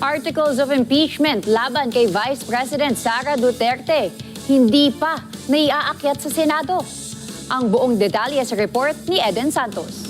Articles of impeachment laban kay Vice President Sara Duterte hindi pa naiaakyat sa Senado. Ang buong detalye sa report ni Eden Santos.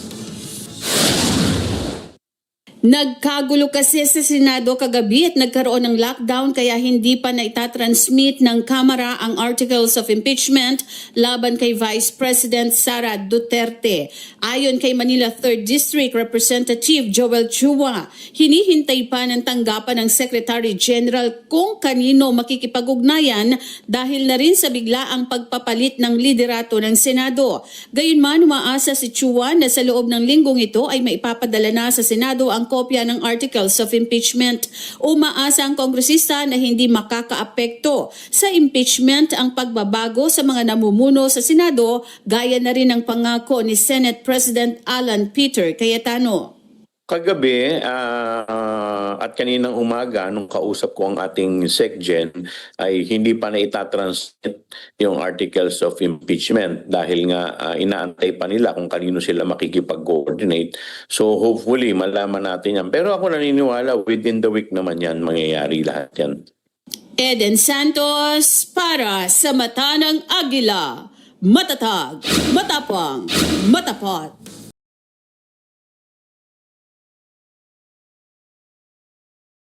Nagkagulo kasi sa Senado kagabi at nagkaroon ng lockdown kaya hindi pa naitatransmit ng Kamara ang Articles of Impeachment laban kay Vice President Sara Duterte. Ayon kay Manila 3rd District Representative Joel Chua, hinihintay pa ng tanggapan ng Secretary General kung kanino makikipag-ugnayan dahil na rin sa biglaang pagpapalit ng liderato ng Senado. Gayunman, umaasa si Chua na sa loob ng linggong ito ay maipapadala na sa Senado ang kopya ng Articles of Impeachment. Umaasa ang kongresista na hindi makakaapekto sa impeachment ang pagbabago sa mga namumuno sa Senado gaya na rin ng pangako ni Senate President Alan Peter Cayetano. Kagabi at kaninang umaga nung kausap ko ang ating SecGen ay hindi pa na itatransmit yung articles of impeachment dahil nga inaantay pa nila kung kanino sila makikipag-coordinate. So hopefully malaman natin yan. Pero ako naniniwala within the week naman yan mangyayari lahat yan. Eden Santos para sa Mata ng Agila. Matatag, matapang, matapat.